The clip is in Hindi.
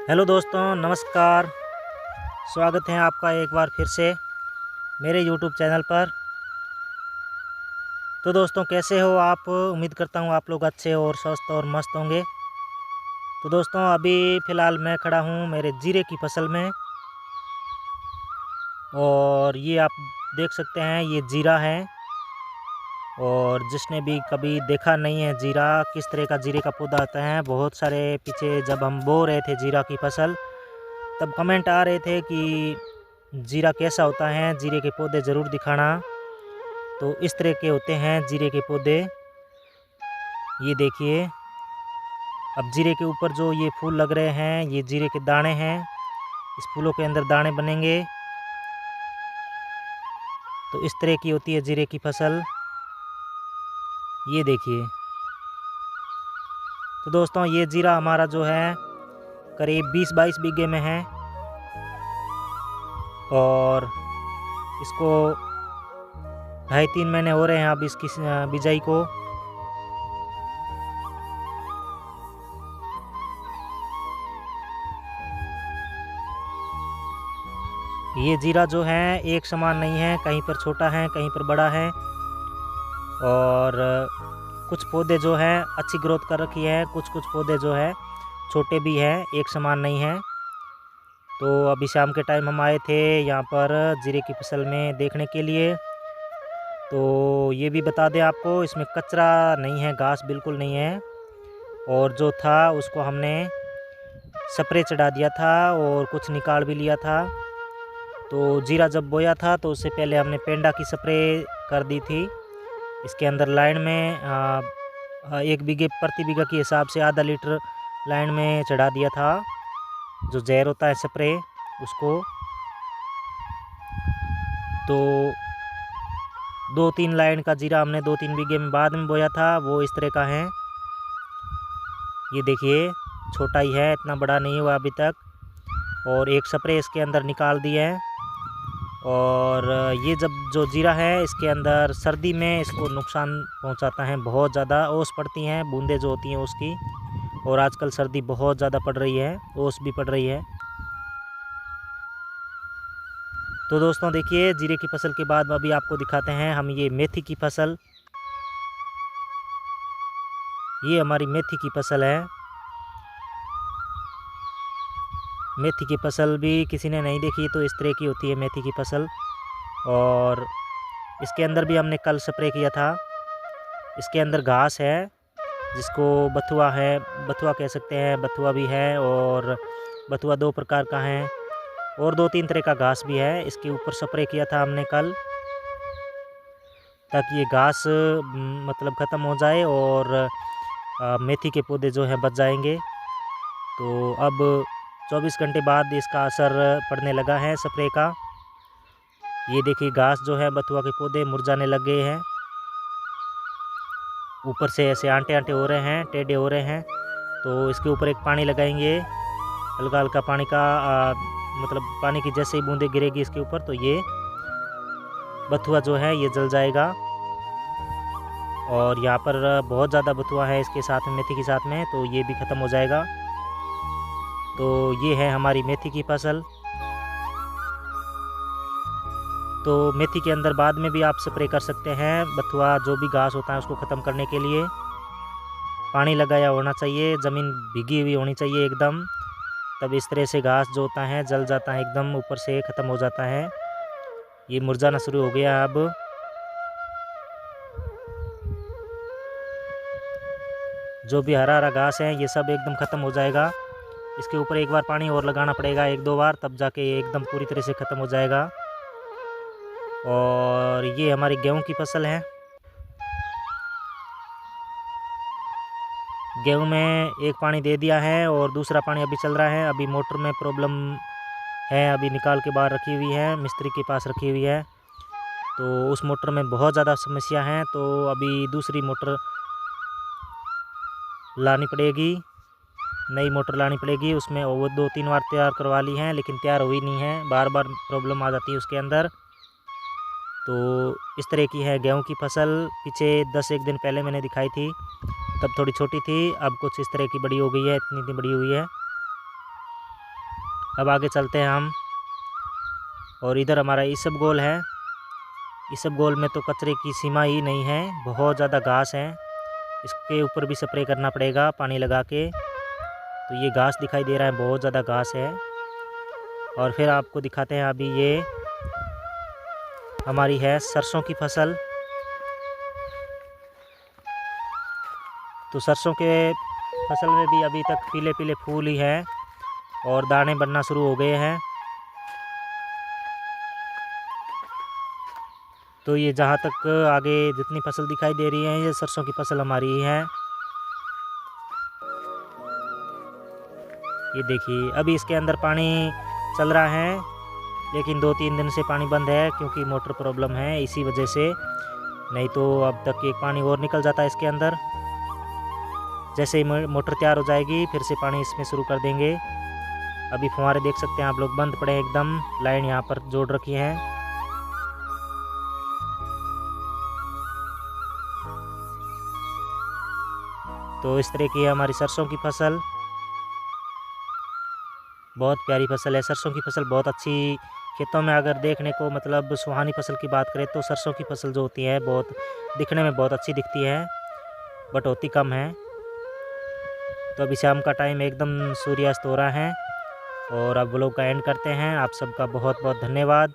हेलो दोस्तों, नमस्कार। स्वागत है आपका एक बार फिर से मेरे यूट्यूब चैनल पर। तो दोस्तों, कैसे हो आप? उम्मीद करता हूँ आप लोग अच्छे और स्वस्थ और मस्त होंगे। तो दोस्तों, अभी फ़िलहाल मैं खड़ा हूँ मेरे जीरे की फसल में, और ये आप देख सकते हैं, ये जीरा है। और जिसने भी कभी देखा नहीं है जीरा, किस तरह का जीरे का पौधा आता है, बहुत सारे पीछे जब हम बो रहे थे जीरा की फसल, तब कमेंट आ रहे थे कि जीरा कैसा होता है, जीरे के पौधे ज़रूर दिखाना। तो इस तरह के होते हैं जीरे के पौधे। ये देखिए, अब जीरे के ऊपर जो ये फूल लग रहे हैं, ये जीरे के दाने हैं। इस फूलों के अंदर दाने बनेंगे। तो इस तरह की होती है जीरे की फसल। ये देखिए। तो दोस्तों, ये जीरा हमारा जो है करीब 20-22 बीघे में है, और इसको 2.5-3 महीने हो रहे हैं अब इसकी बिजाई को। ये जीरा जो है एक समान नहीं है, कहीं पर छोटा है, कहीं पर बड़ा है। और कुछ पौधे जो हैं अच्छी ग्रोथ कर रखी है, कुछ कुछ पौधे जो है छोटे भी हैं, एक समान नहीं है। तो अभी शाम के टाइम हम आए थे यहाँ पर जीरे की फसल में देखने के लिए। तो ये भी बता दें आपको, इसमें कचरा नहीं है, घास बिल्कुल नहीं है। और जो था उसको हमने स्प्रे चढ़ा दिया था और कुछ निकाल भी लिया था। तो जीरा जब बोया था तो उससे पहले हमने पेंडा की स्प्रे कर दी थी। इसके अंदर लाइन में 1 बीघे प्रति बीघा के हिसाब से आधा लीटर लाइन में चढ़ा दिया था, जो जहर होता है स्प्रे उसको। तो 2-3 लाइन का जीरा हमने 2-3 बीघे में बाद में बोया था, वो इस तरह का है। ये देखिए, छोटा ही है, इतना बड़ा नहीं हुआ अभी तक। और एक स्प्रे इसके अंदर निकाल दी है। और ये जब जो जीरा है इसके अंदर सर्दी में इसको नुकसान पहुंचाता है, बहुत ज़्यादा ओस पड़ती हैं, बूंदें जो होती हैं उसकी। और आजकल सर्दी बहुत ज़्यादा पड़ रही है, ओस भी पड़ रही है। तो दोस्तों देखिए, जीरे की फसल के बाद अभी आपको दिखाते हैं हम ये मेथी की फसल। ये हमारी मेथी की फसल है। मेथी की फसल भी किसी ने नहीं देखी, तो इस तरह की होती है मेथी की फसल। और इसके अंदर भी हमने कल स्प्रे किया था। इसके अंदर घास है, जिसको बथुआ है, बथुआ कह सकते हैं, बथुआ भी है। और बथुआ 2 प्रकार का है, और 2-3 तरह का घास भी है। इसके ऊपर स्प्रे किया था हमने कल, ताकि ये घास मतलब ख़त्म हो जाए और मेथी के पौधे जो हैं बच जाएंगे। तो अब 24 घंटे बाद इसका असर पड़ने लगा है स्प्रे का। ये देखिए, घास जो है, बथुआ के पौधे मुरझाने लग गए हैं, ऊपर से ऐसे आंटे-आंटे हो रहे हैं, टेढ़े हो रहे हैं। तो इसके ऊपर एक पानी लगाएंगे, हल्का-हल्का पानी का मतलब पानी की जैसे ही बूंदें गिरेगी इसके ऊपर, तो ये बथुआ जो है ये जल जाएगा। और यहाँ पर बहुत ज़्यादा बथुआ है इसके साथ में, मेथी के साथ में, तो ये भी ख़त्म हो जाएगा। तो ये है हमारी मेथी की फसल। तो मेथी के अंदर बाद में भी आप स्प्रे कर सकते हैं, बथुआ जो भी घास होता है उसको ख़त्म करने के लिए। पानी लगाया होना चाहिए, ज़मीन भीगी हुई होनी चाहिए एकदम, तब इस तरह से घास जो होता है जल जाता है एकदम, ऊपर से ख़त्म हो जाता है। ये मुरझाना शुरू हो गया अब। जो भी हरा हरा घास है ये सब एकदम ख़त्म हो जाएगा। इसके ऊपर एक बार पानी और लगाना पड़ेगा, 1-2 बार, तब जाके ये एकदम पूरी तरह से ख़त्म हो जाएगा। और ये हमारी गेहूं की फसल है। गेहूं में एक पानी दे दिया है और दूसरा पानी अभी चल रहा है। अभी मोटर में प्रॉब्लम है, अभी निकाल के बाहर रखी हुई है, मिस्त्री के पास रखी हुई है। तो उस मोटर में बहुत ज़्यादा समस्या है, तो अभी दूसरी मोटर लानी पड़ेगी, नई मोटर लानी पड़ेगी। उसमें वो 2-3 बार तैयार करवा ली हैं, लेकिन तैयार हुई नहीं है, बार बार प्रॉब्लम आ जाती है उसके अंदर। तो इस तरह की है गेहूं की फसल। पीछे 10-1 दिन पहले मैंने दिखाई थी, तब थोड़ी छोटी थी, अब कुछ इस तरह की बड़ी हो गई है, इतनी बड़ी हुई है। अब आगे चलते हैं हम। और इधर हमारा इसबगोल है। इसबगोल में तो कचरे की सीमा ही नहीं है, बहुत ज़्यादा घास है। इसके ऊपर भी स्प्रे करना पड़ेगा पानी लगा के। तो ये घास दिखाई दे रहा है, बहुत ज़्यादा घास है। और फिर आपको दिखाते हैं अभी ये हमारी है सरसों की फसल। तो सरसों के फसल में भी अभी तक पीले पीले फूल ही हैं और दाने बनना शुरू हो गए हैं। तो ये जहाँ तक आगे जितनी फसल दिखाई दे रही है, ये सरसों की फसल हमारी ही है। ये देखिए अभी इसके अंदर पानी चल रहा है, लेकिन 2-3 दिन से पानी बंद है क्योंकि मोटर प्रॉब्लम है, इसी वजह से। नहीं तो अब तक एक पानी और निकल जाता है इसके अंदर। जैसे ही मोटर तैयार हो जाएगी फिर से पानी इसमें शुरू कर देंगे। अभी फुहारे देख सकते हैं आप लोग बंद पड़े हैं एकदम, लाइन यहाँ पर जोड़ रखी है। तो इस तरह की है हमारी सरसों की फसल। बहुत प्यारी फसल है सरसों की फसल, बहुत अच्छी। खेतों में अगर देखने को मतलब सुहानी फसल की बात करें तो सरसों की फसल जो होती है बहुत दिखने में बहुत अच्छी दिखती है, बट होती कम है। तो अभी शाम का टाइम एकदम सूर्यास्त हो रहा है और अब व्लॉग का एंड करते हैं। आप सबका बहुत बहुत धन्यवाद।